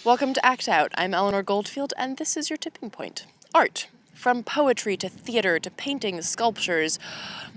Welcome to Act Out. I'm Eleanor Goldfield, and this is your tipping point. Art. From poetry to theater to paintings, sculptures,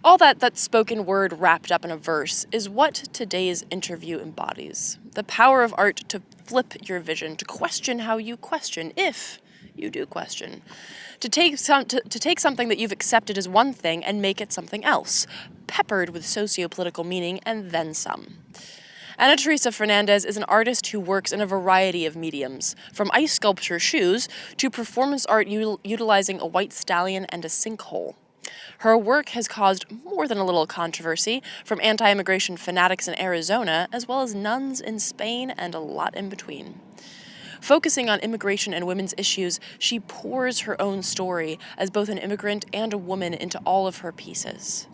all that spoken word wrapped up in a verse is what today's interview embodies. The power of art to flip your vision, to question how you question, if you do question. To take something that you've accepted as one thing and make it something else, peppered with socio-political meaning and then some. Anna Teresa Fernandez is an artist who works in a variety of mediums, from ice sculpture shoes to performance art utilizing a white stallion and a sinkhole. Her work has caused more than a little controversy, from anti-immigration fanatics in Arizona, as well as nuns in Spain and a lot in between. Focusing on immigration and women's issues, she pours her own story as both an immigrant and a woman into all of her pieces,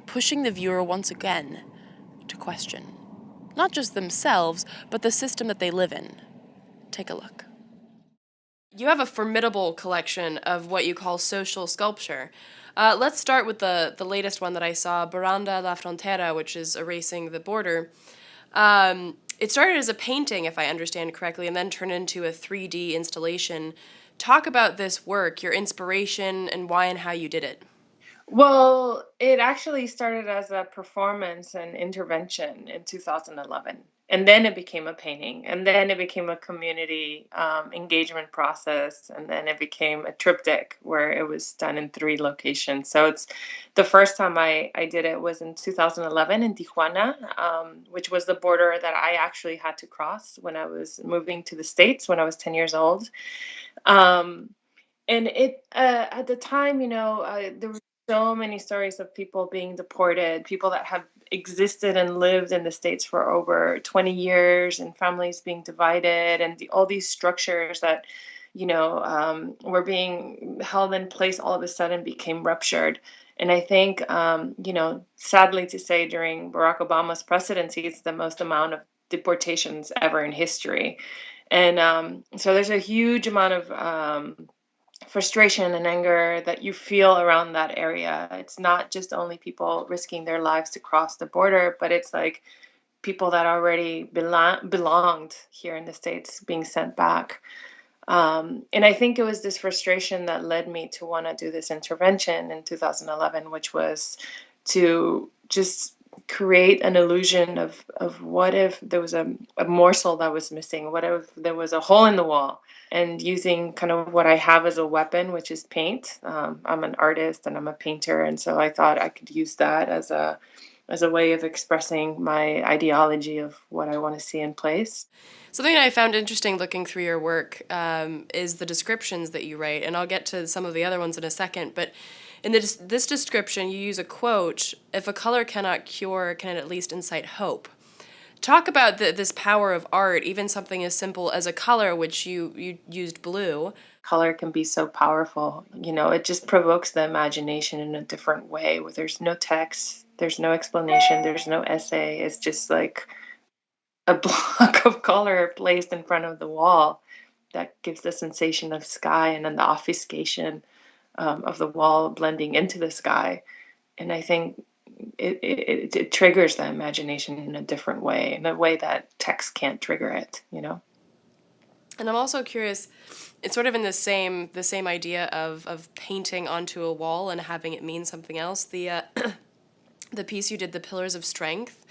pushing the viewer once again to question. Not just themselves, but the system that they live in. Take a look. You have a formidable collection of what you call social sculpture. Let's start with the latest one that I saw, Baranda la Frontera, which is erasing the border. It started as a painting, if I understand correctly, and then turned into a 3D installation. Talk about this work, your inspiration, and why and how you did it. Well, it actually started as a performance and intervention in 2011. And then it became a painting. And then it became a community engagement process. And then it became a triptych where it was done in 3 locations. So it's the first time I did it was in 2011 in Tijuana, which was the border that I actually had to cross when I was moving to the States when I was 10 years old. Um, and it at the time, there were so many stories of people being deported, people that have existed and lived in the States for over 20 years, and families being divided, and all these structures that, were being held in place all of a sudden became ruptured. And I think, sadly to say, during Barack Obama's presidency, it's the most amount of deportations ever in history. And so there's a huge amount of frustration and anger that you feel around that area. It's not just only people risking their lives to cross the border, but it's like people that already belonged here in the States being sent back. And I think it was this frustration that led me to want to do this intervention in 2011, which was to just create an illusion of what if there was a morsel that was missing? What if there was a hole in the wall? And using kind of what I have as a weapon, which is paint. I'm an artist and I'm a painter, and so I thought I could use that as a way of expressing my ideology of what I want to see in place. Something I found interesting looking through your work is the descriptions that you write, and I'll get to some of the other ones in a second, but in this description, you use a quote, "If a color cannot cure, can it at least incite hope?" Talk about this power of art, even something as simple as a color, which you used blue. Color can be so powerful. It just provokes the imagination in a different way where there's no text, there's no explanation, there's no essay. It's just like a block of color placed in front of the wall that gives the sensation of sky, and then the obfuscation of the wall blending into the sky. And I think it triggers the imagination in a different way, in a way that text can't trigger it. And I'm also curious, it's sort of in the same idea of painting onto a wall and having it mean something else. The the piece you did, The Pillars of Strength.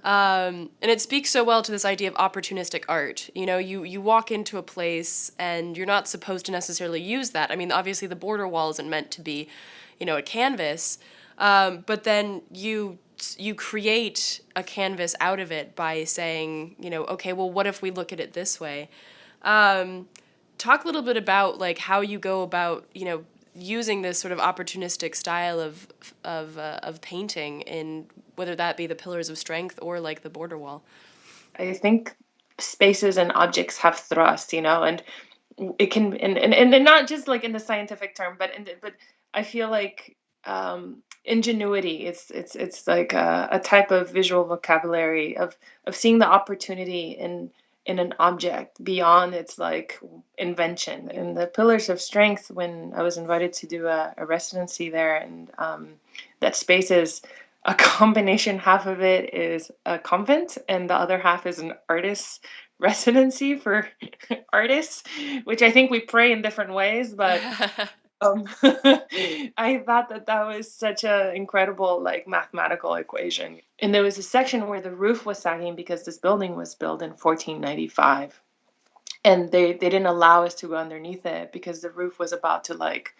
And it speaks so well to this idea of opportunistic art. You walk into a place and you're not supposed to necessarily use that. I mean, obviously the border wall isn't meant to be, a canvas, but then you create a canvas out of it by saying, okay, well, what if we look at it this way? Talk a little bit about like how you go about, using this sort of opportunistic style of painting, in whether that be the Pillars of Strength or like the border wall. I think spaces and objects have thrust, and it can, and not just like in the scientific term, but I feel like ingenuity. It's like a type of visual vocabulary of seeing the opportunity in an object beyond its like invention. In the Pillars of Strength, when I was invited to do a residency there, and that space is a combination. Half of it is a convent, and the other half is an artist's residency for artists, which I think we pray in different ways, but I thought that that was such a incredible, like, mathematical equation. And there was a section where the roof was sagging because this building was built in 1495, and they didn't allow us to go underneath it because the roof was about to, like,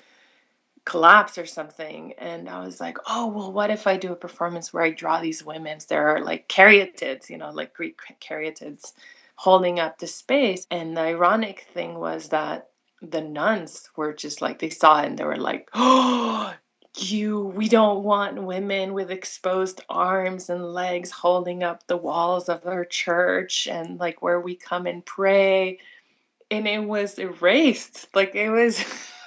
collapse or something. And I was like, oh, well, what if I do a performance where I draw these women? They're like caryatids, like Greek caryatids holding up the space. And the ironic thing was that the nuns were just like, they saw it and they were like, oh, we don't want women with exposed arms and legs holding up the walls of our church and like where we come and pray. And it was erased. Like, it was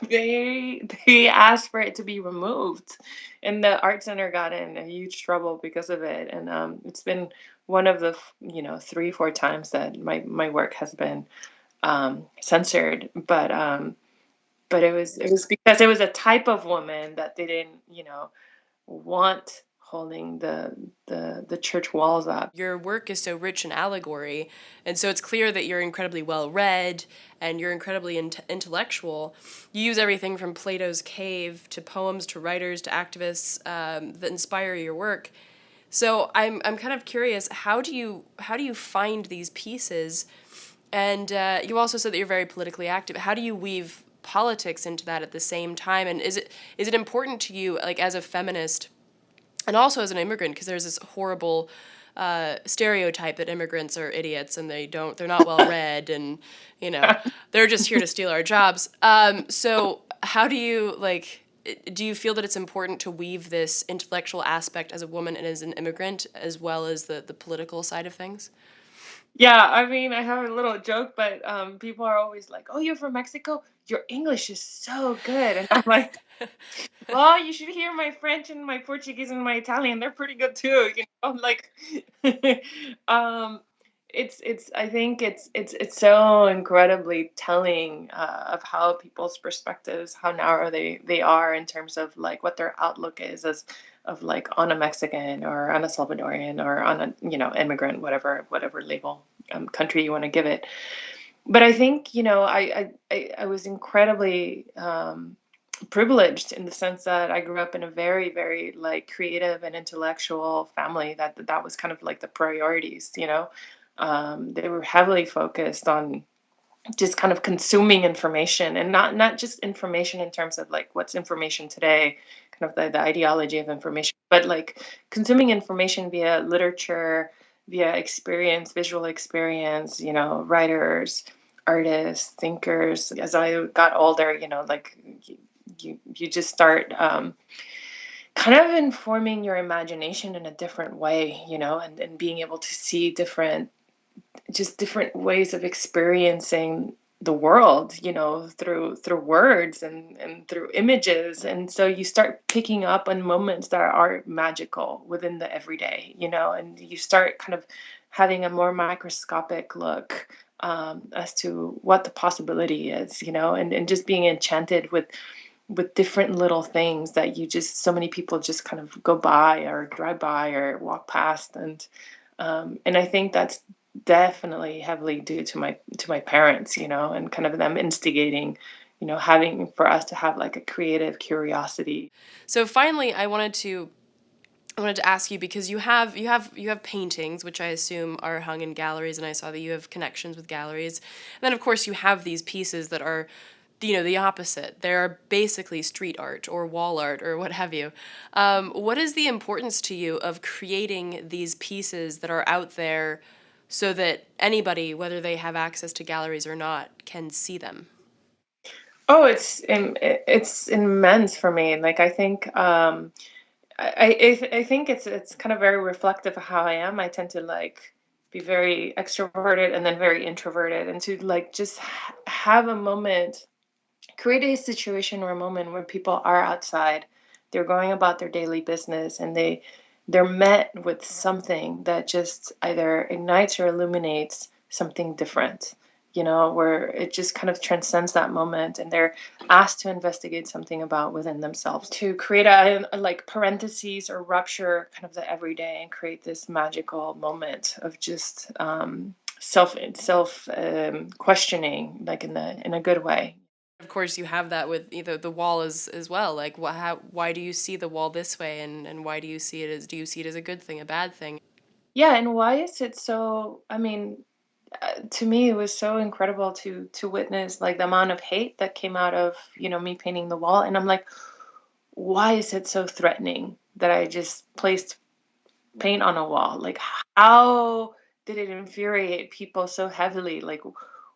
they asked for it to be removed, and the art center got in a huge trouble because of it. And it's been one of the 3 4 times that my work has been censored. But it was because it was a type of woman that they didn't want holding the church walls up. Your work is so rich in allegory, and so it's clear that you're incredibly well read and you're incredibly intellectual. You use everything from Plato's cave to poems to writers to activists that inspire your work. So I'm kind of curious, how do you find these pieces? And you also said that you're very politically active. How do you weave politics into that at the same time? And is it important to you, like as a feminist, and also as an immigrant, because there's this horrible stereotype that immigrants are idiots and they're not well read, and they're just here to steal our jobs. So how do you do you feel that it's important to weave this intellectual aspect as a woman and as an immigrant, as well as the political side of things? Yeah, I mean, I have a little joke, but people are always like, "Oh, you're from Mexico? Your English is so good." And I'm like, "Well, you should hear my French and my Portuguese and my Italian. They're pretty good too." Like, um, it's. I think it's so incredibly telling of how people's perspectives, how narrow they are in terms of like what their outlook is as of like on a Mexican or on a Salvadorian or on a immigrant, whatever label country you want to give it. But I think I was incredibly privileged in the sense that I grew up in a very, very like creative and intellectual family that was kind of like the priorities. They were heavily focused on just kind of consuming information, and not just information in terms of like what's information today, kind of the ideology of information, but like consuming information via literature, via experience, visual experience, writers, artists, thinkers. As I got older, like you just start kind of informing your imagination in a different way, and being able to see different ways of experiencing the world, through words and through images. And so you start picking up on moments that are magical within the everyday, and you start kind of having a more microscopic look as to what the possibility is, and just being enchanted with different little things that so many people just kind of go by or drive by or walk past. And I think that's definitely heavily due to my parents, and kind of them instigating, having for us to have like a creative curiosity. So finally, I wanted to ask you, because you have paintings which I assume are hung in galleries, and I saw that you have connections with galleries. And then of course you have these pieces that are the opposite. They're basically street art or wall art or what have you. What is the importance to you of creating these pieces that are out there so that anybody, whether they have access to galleries or not, can see them? Oh, it's immense for me. Like, I think I think it's kind of very reflective of how I am. I tend to like be very extroverted and then very introverted, and to like just have a moment, create a situation or a moment where people are outside, they're going about their daily business, and they're met with something that just either ignites or illuminates something different, where it just kind of transcends that moment, and they're asked to investigate something about within themselves, to create a like parentheses or rupture kind of the everyday and create this magical moment of just self questioning, like in a good way. Of course, you have that with either the wall as well. Like, why do you see the wall this way, and why do you see it as a good thing, a bad thing? Yeah, and why is it so? I mean, to me, it was so incredible to witness like the amount of hate that came out of me painting the wall, and I'm like, why is it so threatening that I just placed paint on a wall? Like, how did it infuriate people so heavily? Like,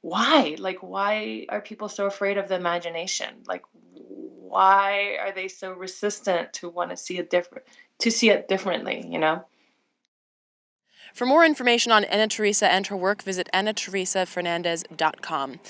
why? Like, why are people so afraid of the imagination? Like, why are they so resistant to want to see it differently? For more information on Anna Teresa and her work, visit AnnaTeresaFernandez.com.